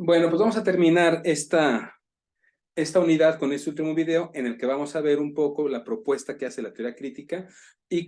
Bueno, pues vamos a terminar esta unidad con este último video en el que vamos a ver un poco la propuesta que hace la teoría crítica y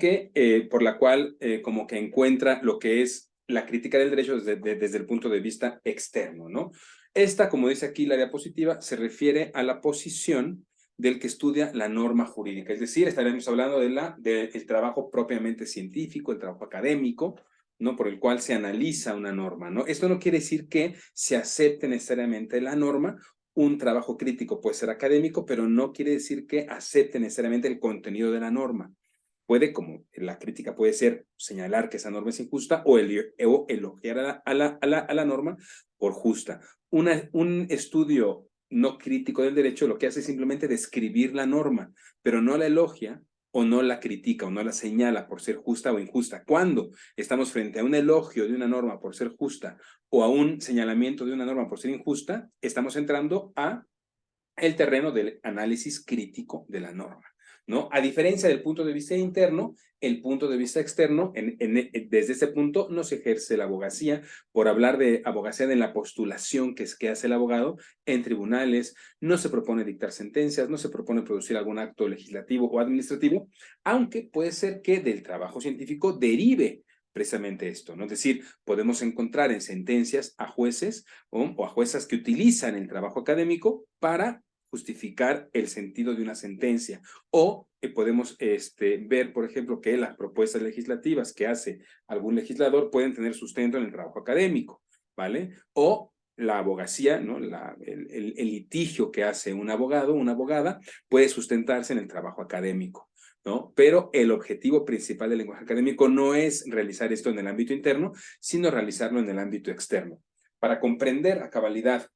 por la cual como que encuentra lo que es la crítica del derecho desde el punto de vista externo, ¿no? Esta, como dice aquí la diapositiva, se refiere a la posición del que estudia la norma jurídica, es decir, estaremos hablando del trabajo propiamente científico, el trabajo académico, ¿no? Por el cual se analiza una norma, ¿no? Esto no quiere decir que se acepte necesariamente la norma. Un trabajo crítico puede ser académico, pero no quiere decir que acepte necesariamente el contenido de la norma. Puede, como la crítica puede ser señalar que esa norma es injusta o elogiar a la norma por justa. Un estudio no crítico del derecho lo que hace es simplemente describir la norma, pero no la elogia o no la critica o no la señala por ser justa o injusta. Cuando estamos frente a un elogio de una norma por ser justa o a un señalamiento de una norma por ser injusta, estamos entrando a el terreno del análisis crítico de la norma, ¿no? A diferencia del punto de vista interno, el punto de vista externo, desde ese punto no se ejerce la abogacía. Por hablar de abogacía de la postulación que hace el abogado en tribunales, no se propone dictar sentencias, no se propone producir algún acto legislativo o administrativo, aunque puede ser que del trabajo científico derive precisamente esto, ¿no? Es decir, podemos encontrar en sentencias a jueces o a juezas que utilizan el trabajo académico para justificar el sentido de una sentencia. O podemos ver, por ejemplo, que las propuestas legislativas que hace algún legislador pueden tener sustento en el trabajo académico, ¿vale? O la abogacía, ¿no? El litigio que hace un abogado, una abogada, puede sustentarse en el trabajo académico, ¿no? Pero el objetivo principal del lenguaje académico no es realizar esto en el ámbito interno, sino realizarlo en el ámbito externo. Para comprender a cabalidad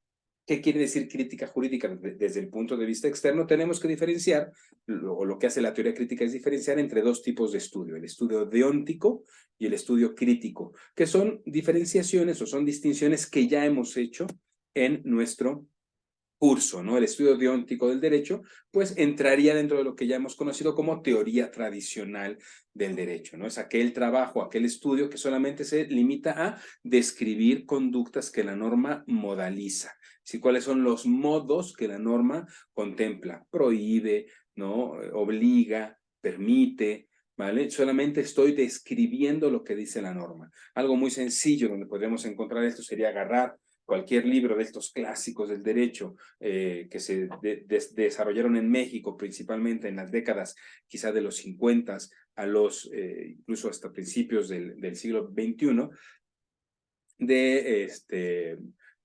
qué quiere decir crítica jurídica desde el punto de vista externo, tenemos que diferenciar, lo que hace la teoría crítica es diferenciar entre dos tipos de estudio, el estudio deóntico y el estudio crítico, que son diferenciaciones o son distinciones que ya hemos hecho en nuestro curso, ¿no? El estudio deóntico del derecho, pues entraría dentro de lo que ya hemos conocido como teoría tradicional del derecho, ¿no? Es aquel trabajo, aquel estudio que solamente se limita a describir conductas que la norma modaliza. ¿Sí? ¿Cuáles son los modos que la norma contempla? Prohíbe, ¿no? Obliga, permite, ¿vale? Solamente estoy describiendo lo que dice la norma. Algo muy sencillo donde podemos encontrar esto sería agarrar cualquier libro de estos clásicos del derecho que se desarrollaron en México, principalmente en las décadas quizá de los 50 a incluso hasta principios del siglo XXI,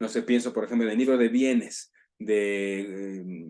no sé, pienso por ejemplo en el libro de bienes de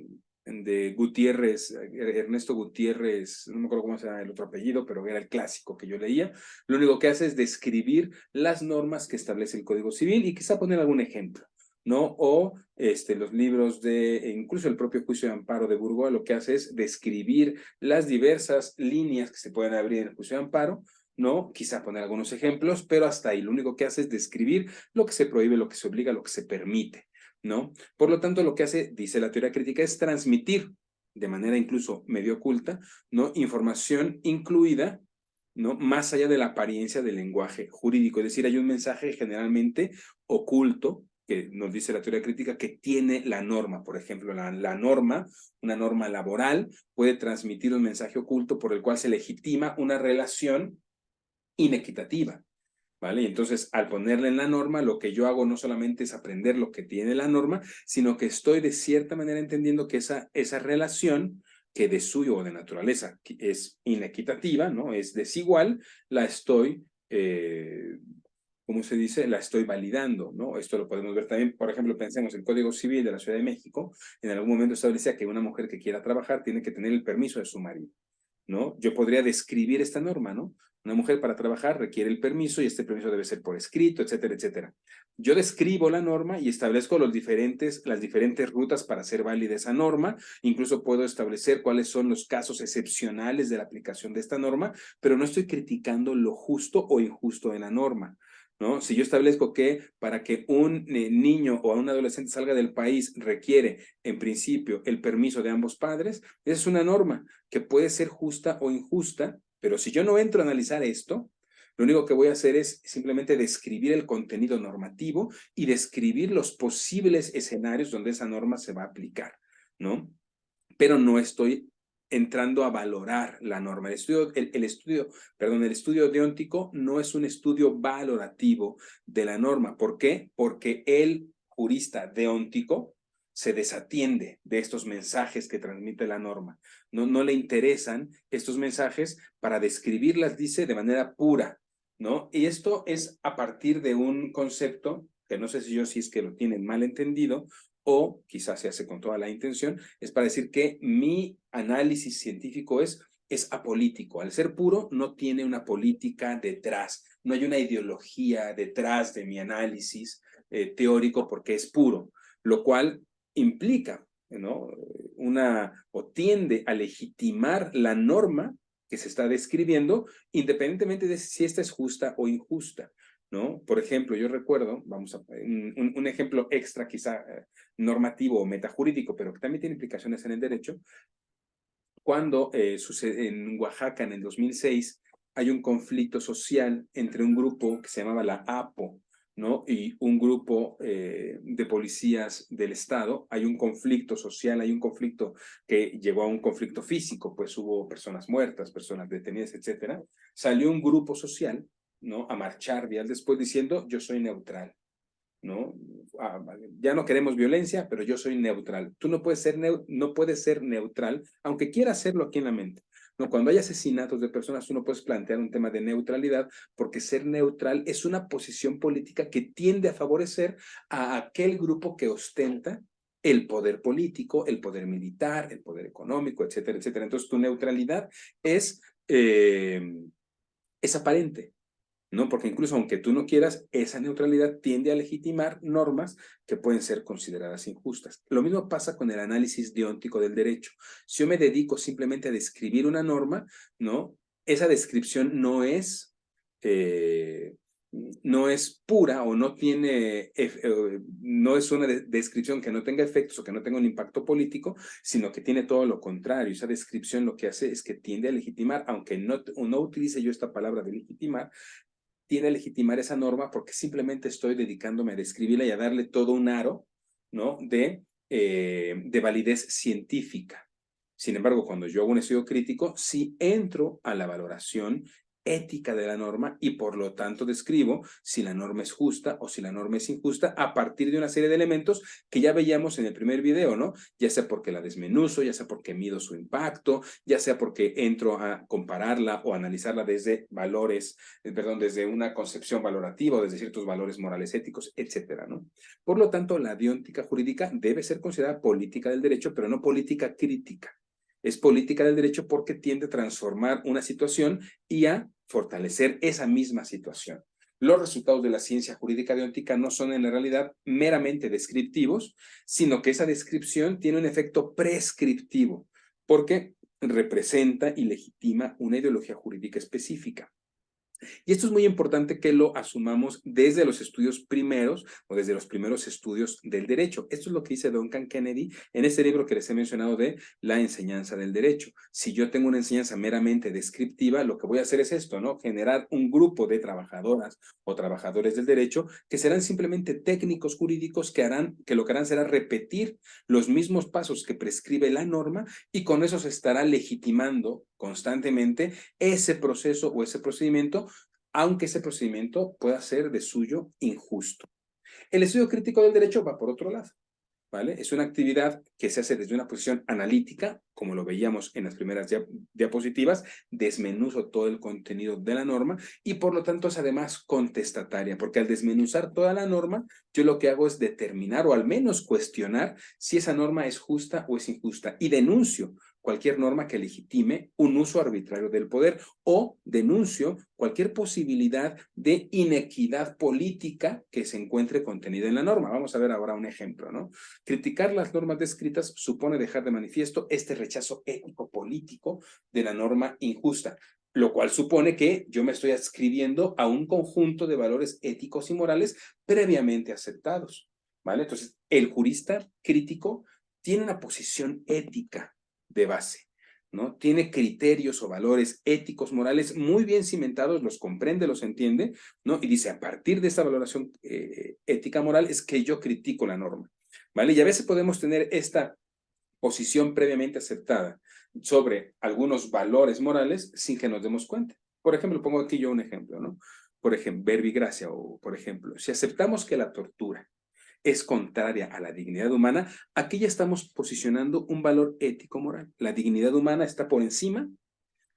Gutiérrez, Ernesto Gutiérrez, no me acuerdo cómo se llama el otro apellido, pero era el clásico que yo leía. Lo único que hace es describir las normas que establece el Código Civil y quizá poner algún ejemplo, ¿no? O los libros incluso el propio juicio de amparo de Burgoa, lo que hace es describir las diversas líneas que se pueden abrir en el juicio de amparo, ¿no? Quizá poner algunos ejemplos, pero hasta ahí lo único que hace es describir lo que se prohíbe, lo que se obliga, lo que se permite, ¿no? Por lo tanto, lo que hace, dice la teoría crítica, es transmitir de manera incluso medio oculta, ¿no? Información incluida, ¿no? Más allá de la apariencia del lenguaje jurídico. Es decir, hay un mensaje generalmente oculto que nos dice la teoría crítica que tiene la norma. Por ejemplo, la norma, una norma laboral, puede transmitir un mensaje oculto por el cual se legitima una relación inequitativa, ¿vale? Y entonces, al ponerla en la norma, lo que yo hago no solamente es aprender lo que tiene la norma, sino que estoy de cierta manera entendiendo que esa relación que de suyo o de naturaleza es inequitativa, ¿no? Es desigual, la estoy, ¿cómo se dice? La estoy validando, ¿no? Esto lo podemos ver también, por ejemplo, pensemos en el Código Civil de la Ciudad de México, en algún momento establecía que una mujer que quiera trabajar tiene que tener el permiso de su marido, ¿no? Yo podría describir esta norma, ¿no? Una mujer para trabajar requiere el permiso y este permiso debe ser por escrito, etcétera, etcétera. Yo describo la norma y establezco las diferentes rutas para hacer válida esa norma. Incluso puedo establecer cuáles son los casos excepcionales de la aplicación de esta norma, pero no estoy criticando lo justo o injusto de la norma, ¿no? Si yo establezco que para que un niño o un adolescente salga del país requiere, en principio, el permiso de ambos padres, esa es una norma que puede ser justa o injusta, pero si yo no entro a analizar esto, Lo único que voy a hacer es simplemente describir el contenido normativo y describir los posibles escenarios donde esa norma se va a aplicar, ¿no? Pero no estoy entrando a valorar la norma. El estudio deóntico no es un estudio valorativo de la norma. ¿Por qué? Porque el jurista deóntico se desatiende de estos mensajes que transmite la norma. No le interesan estos mensajes para describirlas, dice, de manera pura, ¿no? Y esto es a partir de un concepto que no sé si es que lo tienen mal entendido, o quizás se hace con toda la intención, es para decir que mi análisis científico es apolítico. Al ser puro, no tiene una política detrás, no hay una ideología detrás de mi análisis teórico porque es puro, lo cual implica, ¿no? O tiende a legitimar la norma que se está describiendo, independientemente de si esta es justa o injusta, ¿no? Por ejemplo, yo recuerdo, vamos a un ejemplo extra quizá normativo o metajurídico, pero que también tiene implicaciones en el derecho, cuando sucede en Oaxaca en el 2006, hay un conflicto social entre un grupo que se llamaba la APO, ¿no? Y un grupo de policías del Estado. Hay un conflicto social, hay un conflicto que llegó a un conflicto físico, pues hubo personas muertas, personas detenidas, etcétera. Salió un grupo social, ¿no? A marchar días después diciendo, yo soy neutral, ¿no? Ya no queremos violencia, pero yo soy neutral. Tú no puedes ser neutral, aunque quieras hacerlo aquí en la mente. No, cuando hay asesinatos de personas, tú no puedes plantear un tema de neutralidad, porque ser neutral es una posición política que tiende a favorecer a aquel grupo que ostenta el poder político, el poder militar, el poder económico, etcétera, etcétera. Entonces, tu neutralidad es aparente, ¿no? Porque incluso aunque tú no quieras, esa neutralidad tiende a legitimar normas que pueden ser consideradas injustas. Lo mismo pasa con el análisis deóntico del derecho. Si yo me dedico simplemente a describir una norma, ¿no? Esa descripción no es pura o no tiene, no es una descripción que no tenga efectos o que no tenga un impacto político, sino que tiene todo lo contrario. Esa descripción lo que hace es que tiende a legitimar, aunque no utilice yo esta palabra de legitimar, tiene a legitimar esa norma porque simplemente estoy dedicándome a describirla y a darle todo un aro, ¿no? de validez científica. Sin embargo, cuando yo hago un estudio crítico, sí entro a la valoración ética de la norma y por lo tanto describo si la norma es justa o si la norma es injusta a partir de una serie de elementos que ya veíamos en el primer video, ¿no? Ya sea porque la desmenuzo, ya sea porque mido su impacto, ya sea porque entro a compararla o analizarla desde desde una concepción valorativa o desde ciertos valores morales éticos, etcétera, ¿no? Por lo tanto, la deóntica jurídica debe ser considerada política del derecho, pero no política crítica. Es política del derecho porque tiende a transformar una situación y a fortalecer esa misma situación. Los resultados de la ciencia jurídica deóntica no son en la realidad meramente descriptivos, sino que esa descripción tiene un efecto prescriptivo, porque representa y legitima una ideología jurídica específica. Y esto es muy importante que lo asumamos desde los estudios primeros o desde los primeros estudios del derecho. Esto es lo que dice Duncan Kennedy en este libro que les he mencionado de La enseñanza del derecho. Si yo tengo una enseñanza meramente descriptiva, lo que voy a hacer es esto, ¿no? Generar un grupo de trabajadoras o trabajadores del derecho que serán simplemente técnicos jurídicos que lo que harán será repetir los mismos pasos que prescribe la norma y con eso se estará legitimando constantemente ese proceso o ese procedimiento, aunque ese procedimiento pueda ser de suyo injusto. El estudio crítico del derecho va por otro lado, ¿vale? Es una actividad que se hace desde una posición analítica, como lo veíamos en las primeras diapositivas, desmenuzo todo el contenido de la norma y por lo tanto es además contestataria, porque al desmenuzar toda la norma, yo lo que hago es determinar o al menos cuestionar si esa norma es justa o es injusta y denuncio cualquier norma que legitime un uso arbitrario del poder o denuncio cualquier posibilidad de inequidad política que se encuentre contenida en la norma. Vamos a ver ahora un ejemplo, ¿no? Criticar las normas descritas supone dejar de manifiesto este rechazo ético-político de la norma injusta, lo cual supone que yo me estoy adscribiendo a un conjunto de valores éticos y morales previamente aceptados, ¿vale? Entonces, el jurista crítico tiene una posición ética de base. ¿no? Tiene criterios o valores éticos, morales muy bien cimentados, los comprende, los entiende, ¿no? Y dice, a partir de esta valoración ética moral es que yo critico la norma, ¿vale? Y a veces podemos tener esta posición previamente aceptada sobre algunos valores morales sin que nos demos cuenta. Por ejemplo, pongo aquí yo un ejemplo, ¿no? Por ejemplo, verbigracia, o por ejemplo, si aceptamos que la tortura es contraria a la dignidad humana, aquí ya estamos posicionando un valor ético-moral. La dignidad humana está por encima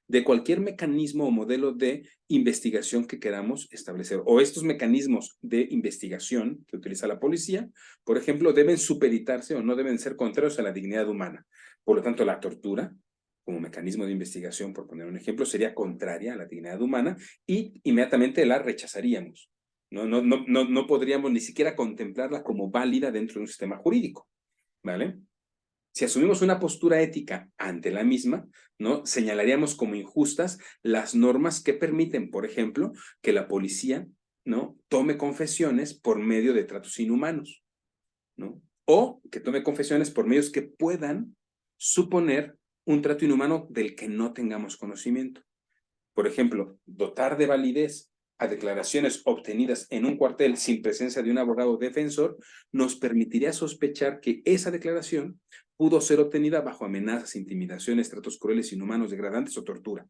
de cualquier mecanismo o modelo de investigación que queramos establecer. O estos mecanismos de investigación que utiliza la policía, por ejemplo, deben supeditarse o no deben ser contrarios a la dignidad humana. Por lo tanto, la tortura, como mecanismo de investigación, por poner un ejemplo, sería contraria a la dignidad humana y inmediatamente la rechazaríamos. No podríamos ni siquiera contemplarla como válida dentro de un sistema jurídico, ¿vale? Si asumimos una postura ética ante la misma, ¿no? Señalaríamos como injustas las normas que permiten, por ejemplo, que la policía, ¿no? Tome confesiones por medio de tratos inhumanos, ¿no? O que tome confesiones por medios que puedan suponer un trato inhumano del que no tengamos conocimiento. Por ejemplo, dotar de validez a declaraciones obtenidas en un cuartel sin presencia de un abogado defensor nos permitiría sospechar que esa declaración pudo ser obtenida bajo amenazas, intimidaciones, tratos crueles, inhumanos, degradantes o tortura.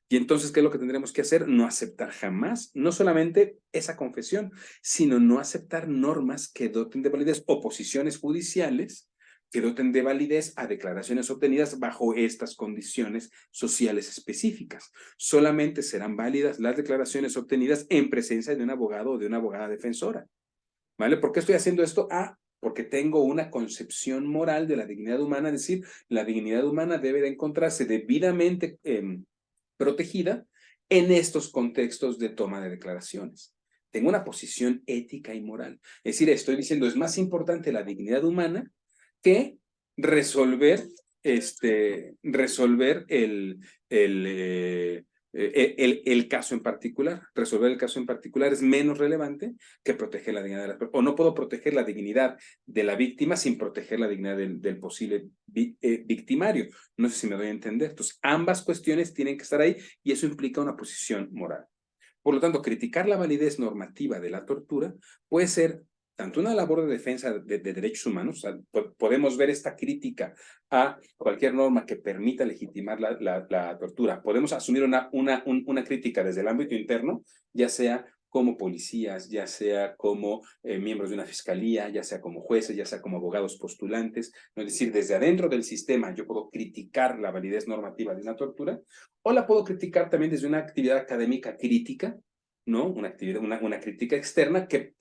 Y entonces, ¿qué es lo que tendremos que hacer? No aceptar jamás, no solamente esa confesión, sino no aceptar normas que doten de validez o posiciones judiciales que doten de validez a declaraciones obtenidas bajo estas condiciones sociales específicas. Solamente serán válidas las declaraciones obtenidas en presencia de un abogado o de una abogada defensora. ¿Vale? ¿Por qué estoy haciendo esto? Porque tengo una concepción moral de la dignidad humana, es decir, la dignidad humana debe de encontrarse debidamente protegida en estos contextos de toma de declaraciones. Tengo una posición ética y moral. Es decir, estoy diciendo, es más importante la dignidad humana que resolver, resolver el caso en particular. Resolver el caso en particular es menos relevante que proteger la dignidad de la persona. O no puedo proteger la dignidad de la víctima sin proteger la dignidad del posible victimario. No sé si me doy a entender. Entonces, ambas cuestiones tienen que estar ahí y eso implica una posición moral. Por lo tanto, criticar la validez normativa de la tortura puede ser tanto una labor de defensa de derechos humanos, o sea, podemos ver esta crítica a cualquier norma que permita legitimar la tortura. Podemos asumir una crítica desde el ámbito interno, ya sea como policías, ya sea como miembros de una fiscalía, ya sea como jueces, ya sea como abogados postulantes, ¿no? Es decir, desde adentro del sistema yo puedo criticar la validez normativa de una tortura, o la puedo criticar también desde una actividad académica crítica, ¿no? Una crítica externa que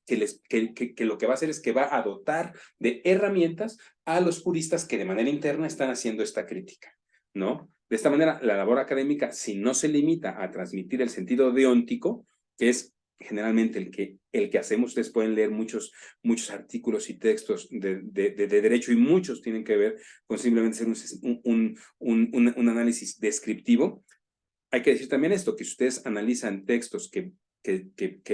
lo que va a hacer es que va a dotar de herramientas a los juristas que de manera interna están haciendo esta crítica, ¿no? De esta manera, la labor académica, si no se limita a transmitir el sentido deóntico, que es generalmente el que hacemos, ustedes pueden leer muchos artículos y textos de derecho y muchos tienen que ver con simplemente hacer un análisis descriptivo. Hay que decir también esto, que si ustedes analizan textos que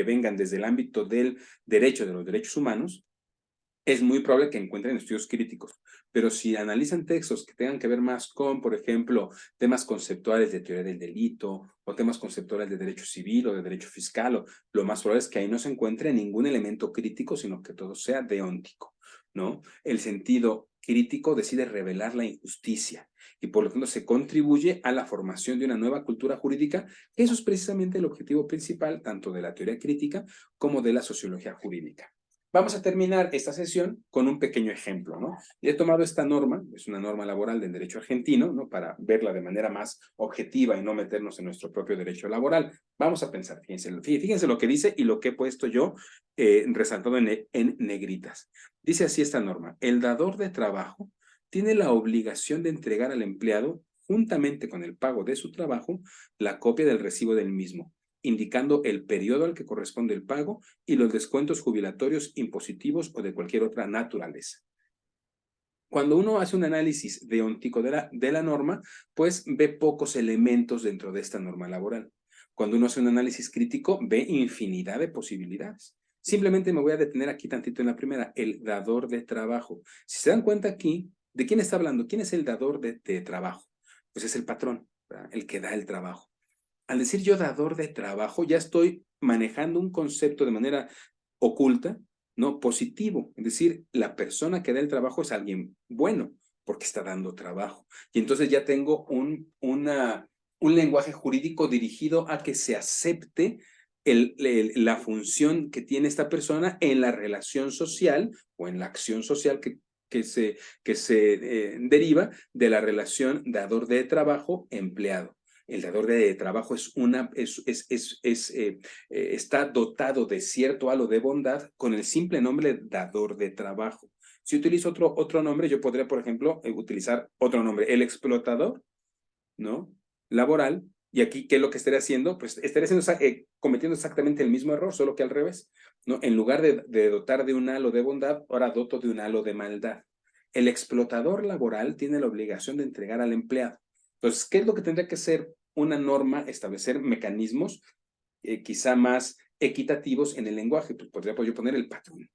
vengan desde el ámbito del derecho, de los derechos humanos, es muy probable que encuentren estudios críticos. Pero si analizan textos que tengan que ver más con, por ejemplo, temas conceptuales de teoría del delito o temas conceptuales de derecho civil o de derecho fiscal, lo más probable es que ahí no se encuentre ningún elemento crítico, sino que todo sea deóntico, ¿no? El sentido crítico decide revelar la injusticia y por lo tanto se contribuye a la formación de una nueva cultura jurídica, que eso es precisamente el objetivo principal tanto de la teoría crítica como de la sociología jurídica. Vamos a terminar esta sesión con un pequeño ejemplo, ¿no? Y he tomado esta norma, es una norma laboral del derecho argentino, ¿no? Para verla de manera más objetiva y no meternos en nuestro propio derecho laboral. Vamos a pensar, fíjense lo que dice y lo que he puesto yo resaltado en negritas. Dice así esta norma: el dador de trabajo tiene la obligación de entregar al empleado, juntamente con el pago de su trabajo, la copia del recibo del mismo, indicando el periodo al que corresponde el pago y los descuentos jubilatorios, impositivos o de cualquier otra naturaleza. Cuando uno hace un análisis deóntico de la norma, pues ve pocos elementos dentro de esta norma laboral. Cuando uno hace un análisis crítico, ve infinidad de posibilidades. Simplemente me voy a detener aquí tantito en la primera, el dador de trabajo. Si se dan cuenta aquí, ¿de quién está hablando? ¿Quién es el dador de trabajo? pues es el patrón, ¿verdad? El que da el trabajo. Al decir yo dador de trabajo, ya estoy manejando un concepto de manera oculta, ¿no? Positivo. Es decir, la persona que da el trabajo es alguien bueno, porque está dando trabajo. Y entonces ya tengo un lenguaje jurídico dirigido a que se acepte la función que tiene esta persona en la relación social o en la acción social que se deriva de la relación dador de trabajo-empleado. El dador de trabajo está dotado de cierto halo de bondad con el simple nombre dador de trabajo. Si utilizo otro nombre, yo podría, por ejemplo, utilizar otro nombre, el explotador, ¿no? Laboral. Y aquí, ¿qué es lo que estaría haciendo? Pues estaría cometiendo exactamente el mismo error, solo que al revés, ¿no? En lugar de dotar de un halo de bondad, ahora doto de un halo de maldad. El explotador laboral tiene la obligación de entregar al empleado. Entonces, ¿qué es lo que tendría que ser una norma? Establecer mecanismos quizá más equitativos en el lenguaje. Pues podría yo poner el patrón,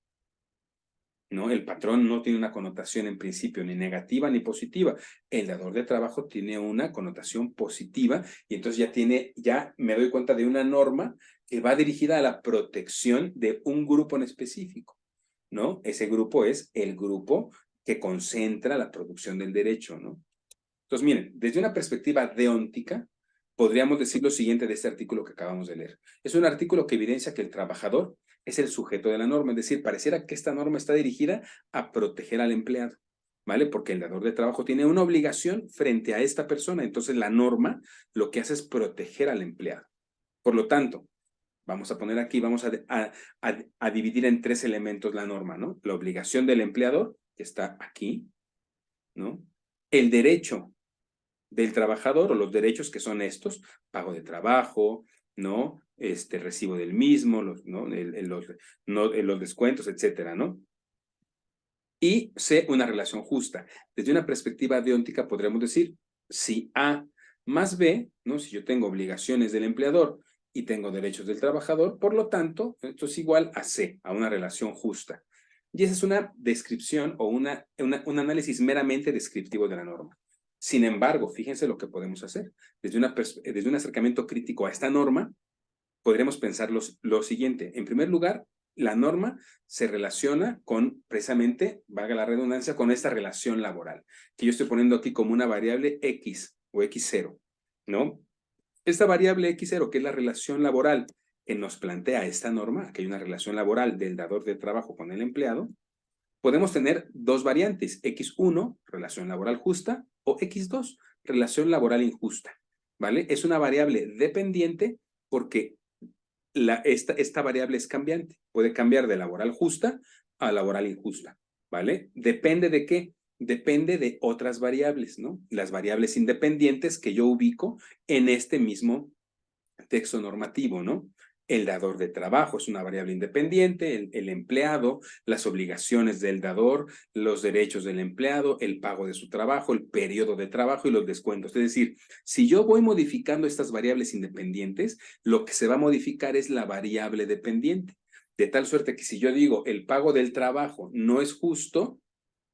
¿no? El patrón no tiene una connotación en principio ni negativa ni positiva. El dador de trabajo tiene una connotación positiva y entonces ya me doy cuenta de una norma que va dirigida a la protección de un grupo en específico, ¿no? Ese grupo es el grupo que concentra la producción del derecho, ¿no? Entonces, miren, desde una perspectiva deóntica, podríamos decir lo siguiente de este artículo que acabamos de leer. Es un artículo que evidencia que el trabajador es el sujeto de la norma, es decir, pareciera que esta norma está dirigida a proteger al empleado, ¿vale? Porque el dador de trabajo tiene una obligación frente a esta persona, entonces la norma lo que hace es proteger al empleado. Por lo tanto, vamos a poner aquí, vamos a dividir en tres elementos la norma, ¿no? La obligación del empleador, que está aquí, ¿no? El derecho del trabajador o los derechos que son estos, pago de trabajo, ¿no? Recibo del mismo, ¿no? Los descuentos, etcétera, ¿no? Y C, una relación justa. Desde una perspectiva deóntica podríamos decir, si A más B, ¿no? Si yo tengo obligaciones del empleador y tengo derechos del trabajador, por lo tanto, esto es igual a C, a una relación justa. Y esa es una descripción o un análisis meramente descriptivo de la norma. Sin embargo, fíjense lo que podemos hacer. Desde un acercamiento crítico a esta norma, podríamos pensar lo siguiente. En primer lugar, la norma se relaciona con, precisamente, valga la redundancia, con esta relación laboral, que yo estoy poniendo aquí como una variable X o X0, ¿no? Esta variable X0, que es la relación laboral que nos plantea esta norma, que hay una relación laboral del dador de trabajo con el empleado, podemos tener dos variantes, X1, relación laboral justa, o X2, relación laboral injusta, ¿vale? Es una variable dependiente porque esta variable es cambiante. Puede cambiar de laboral justa a laboral injusta, ¿vale? ¿Depende de qué? Depende de otras variables, ¿no? Las variables independientes que yo ubico en este mismo texto normativo, ¿no? El dador de trabajo es una variable independiente, el empleado, las obligaciones del dador, los derechos del empleado, el pago de su trabajo, el periodo de trabajo y los descuentos. Es decir, si yo voy modificando estas variables independientes, lo que se va a modificar es la variable dependiente. De tal suerte que si yo digo el pago del trabajo no es justo,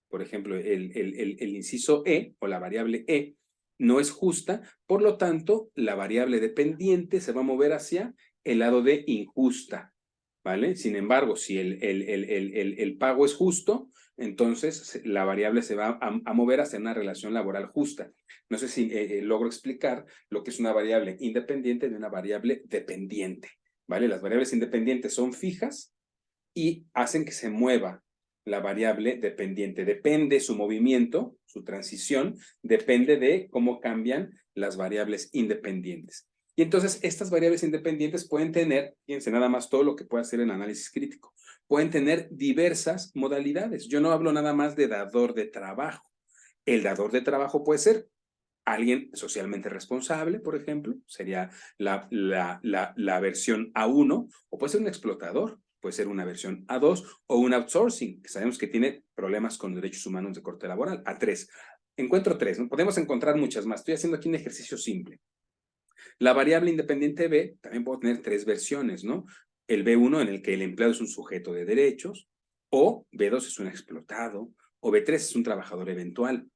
por ejemplo, el inciso E o la variable E no es justa, por lo tanto, la variable dependiente se va a mover hacia el lado de injusta, ¿vale? Sin embargo, si el pago es justo, entonces la variable se va a mover hacia una relación laboral justa. No sé si logro explicar lo que es una variable independiente de una variable dependiente, ¿vale? Las variables independientes son fijas y hacen que se mueva la variable dependiente. Depende su movimiento, su transición, depende de cómo cambian las variables independientes. Y entonces estas variables independientes pueden tener, fíjense nada más todo lo que puede hacer el análisis crítico, pueden tener diversas modalidades. Yo no hablo nada más de dador de trabajo. El dador de trabajo puede ser alguien socialmente responsable, por ejemplo, sería la versión A1, o puede ser un explotador, puede ser una versión A2 o un outsourcing, que sabemos que tiene problemas con derechos humanos de corte laboral, A3. Encuentro tres, ¿no? Podemos encontrar muchas más. Estoy haciendo aquí un ejercicio simple. La variable independiente B, también puedo tener tres versiones, ¿no? El B1 en el que el empleado es un sujeto de derechos, o B2 es un explotado, o B3 es un trabajador eventual.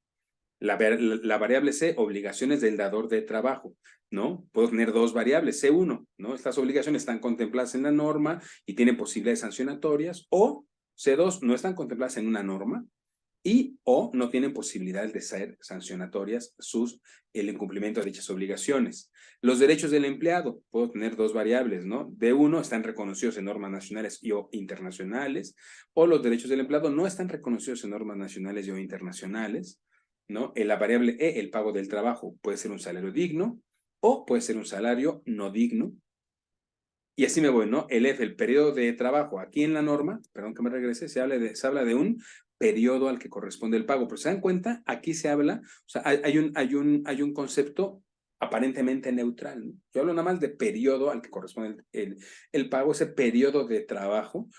La variable C, obligaciones del dador de trabajo, ¿no? Puedo tener dos variables, C1, ¿no? Estas obligaciones están contempladas en la norma y tienen posibilidades sancionatorias, o C2, no están contempladas en una norma y o no tienen posibilidades de ser sancionatorias el incumplimiento de dichas obligaciones. Los derechos del empleado, puedo tener dos variables, ¿no? D1 están reconocidos en normas nacionales y o internacionales, o los derechos del empleado no están reconocidos en normas nacionales y o internacionales, ¿no? En la variable E, el pago del trabajo, puede ser un salario digno o puede ser un salario no digno. Y así me voy, ¿no? El F, el periodo de trabajo. Aquí en la norma, perdón que me regrese, se habla de un periodo al que corresponde el pago. Pero ¿se dan cuenta? Aquí se habla, o sea, hay un concepto aparentemente neutral, ¿no? Yo hablo nada más de periodo al que corresponde el pago, ese periodo de trabajo.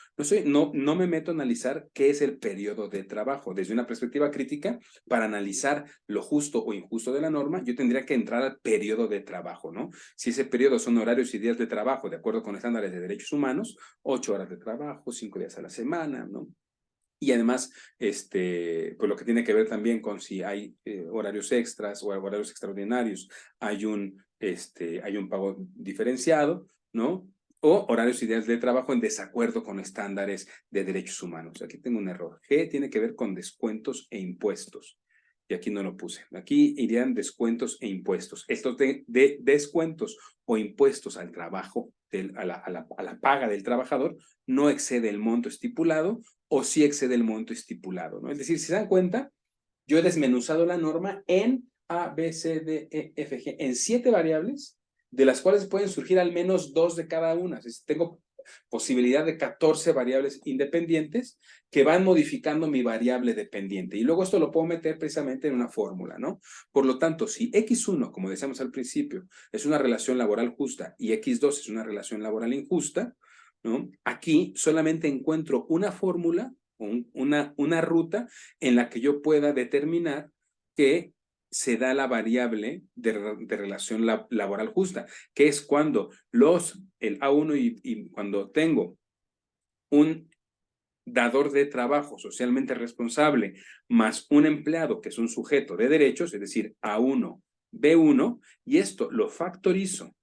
No me meto a analizar qué es el periodo de trabajo. Desde una perspectiva crítica, para analizar lo justo o injusto de la norma, yo tendría que entrar al periodo de trabajo, ¿no? Si ese periodo son horarios y días de trabajo, de acuerdo con estándares de derechos humanos, 8 horas de trabajo, 5 días a la semana, ¿no? Y además, pues lo que tiene que ver también con si hay horarios extras o horarios extraordinarios, hay un pago diferenciado, ¿no? O horarios y días de trabajo en desacuerdo con estándares de derechos humanos. Aquí tengo un error. G tiene que ver con descuentos e impuestos. Y aquí no lo puse. Aquí irían descuentos e impuestos. Estos de descuentos o impuestos al trabajo, a la paga del trabajador, no excede el monto estipulado o sí excede el monto estipulado, ¿no? Es decir, si se dan cuenta, yo he desmenuzado la norma en A, B, C, D, E, F, G, en 7 variables, de las cuales pueden surgir al menos 2 de cada una. Es decir, tengo posibilidad de 14 variables independientes que van modificando mi variable dependiente. Y luego esto lo puedo meter precisamente en una fórmula, ¿no? Por lo tanto, si X1, como decíamos al principio, es una relación laboral justa y X2 es una relación laboral injusta, ¿no? Aquí solamente encuentro una fórmula, una ruta en la que yo pueda determinar que se da la variable de relación laboral justa, que es cuando el A1 y cuando tengo un dador de trabajo socialmente responsable más un empleado que es un sujeto de derechos, es decir, A1, B1, y esto lo factorizo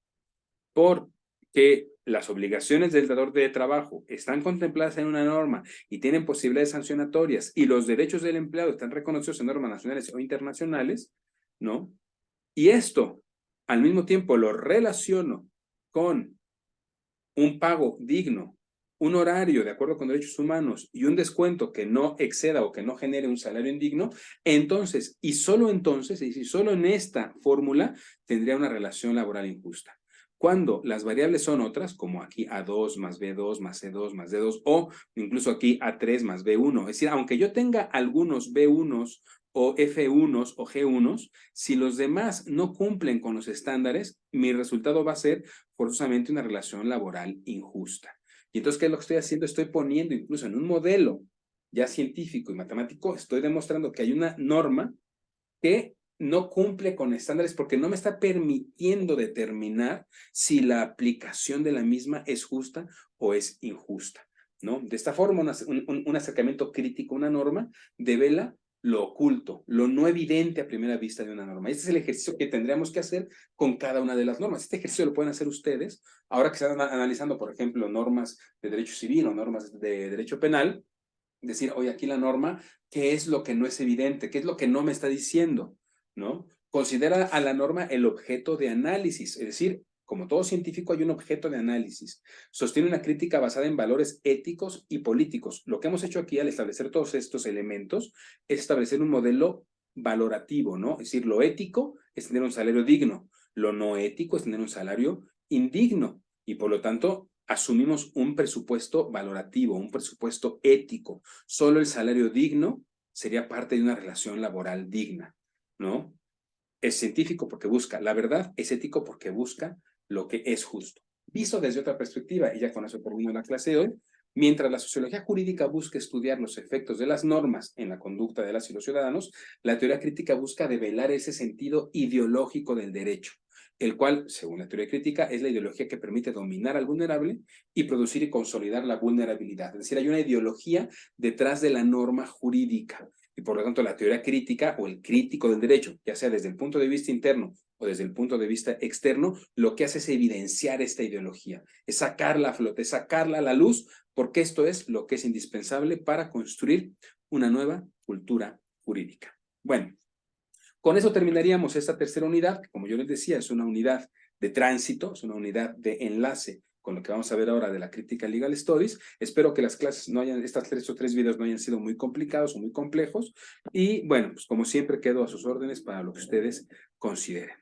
porque las obligaciones del dador de trabajo están contempladas en una norma y tienen posibilidades sancionatorias y los derechos del empleado están reconocidos en normas nacionales o internacionales, ¿no? Y esto, al mismo tiempo, lo relaciono con un pago digno, un horario de acuerdo con derechos humanos y un descuento que no exceda o que no genere un salario indigno, entonces, y solo entonces, es decir, solo en esta fórmula, tendría una relación laboral injusta. Cuando las variables son otras, como aquí A2 más B2 más C2 más D2, o incluso aquí A3 más B1, es decir, aunque yo tenga algunos B1s o F1s o G1s, si los demás no cumplen con los estándares, mi resultado va a ser forzosamente una relación laboral injusta. Y entonces, ¿qué es lo que estoy haciendo? Estoy poniendo incluso en un modelo ya científico y matemático, estoy demostrando que hay una norma que no cumple con estándares porque no me está permitiendo determinar si la aplicación de la misma es justa o es injusta, ¿no? De esta forma, un acercamiento crítico a una norma devela lo oculto, lo no evidente a primera vista de una norma. Este es el ejercicio que tendríamos que hacer con cada una de las normas. Este ejercicio lo pueden hacer ustedes, ahora que están analizando, por ejemplo, normas de derecho civil o normas de derecho penal, decir, oye, aquí la norma, ¿qué es lo que no es evidente? ¿Qué es lo que no me está diciendo? ¿No? Considera a la norma el objeto de análisis, es decir, como todo científico hay un objeto de análisis. Sostiene una crítica basada en valores éticos y políticos. Lo que hemos hecho aquí al establecer todos estos elementos es establecer un modelo valorativo, ¿no? Es decir, lo ético es tener un salario digno, lo no ético es tener un salario indigno y por lo tanto asumimos un presupuesto valorativo, un presupuesto ético. Solo el salario digno sería parte de una relación laboral digna, ¿no? Es científico porque busca la verdad, es ético porque busca lo que es justo. Visto desde otra perspectiva, y ya con eso termino la clase de hoy, mientras la sociología jurídica busca estudiar los efectos de las normas en la conducta de las y los ciudadanos, la teoría crítica busca develar ese sentido ideológico del derecho, el cual, según la teoría crítica, es la ideología que permite dominar al vulnerable y producir y consolidar la vulnerabilidad. Es decir, hay una ideología detrás de la norma jurídica. Y por lo tanto la teoría crítica o el crítico del derecho, ya sea desde el punto de vista interno o desde el punto de vista externo, lo que hace es evidenciar esta ideología, es sacarla a flote, es sacarla a la luz, porque esto es lo que es indispensable para construir una nueva cultura jurídica. Bueno, con eso terminaríamos esta tercera unidad, que como yo les decía, es una unidad de tránsito, es una unidad de enlace con lo que vamos a ver ahora de la crítica Legal Studies. Espero que las clases no hayan, estos tres videos no hayan sido muy complicados o muy complejos. Y bueno, pues como siempre quedo a sus órdenes para lo que ustedes consideren.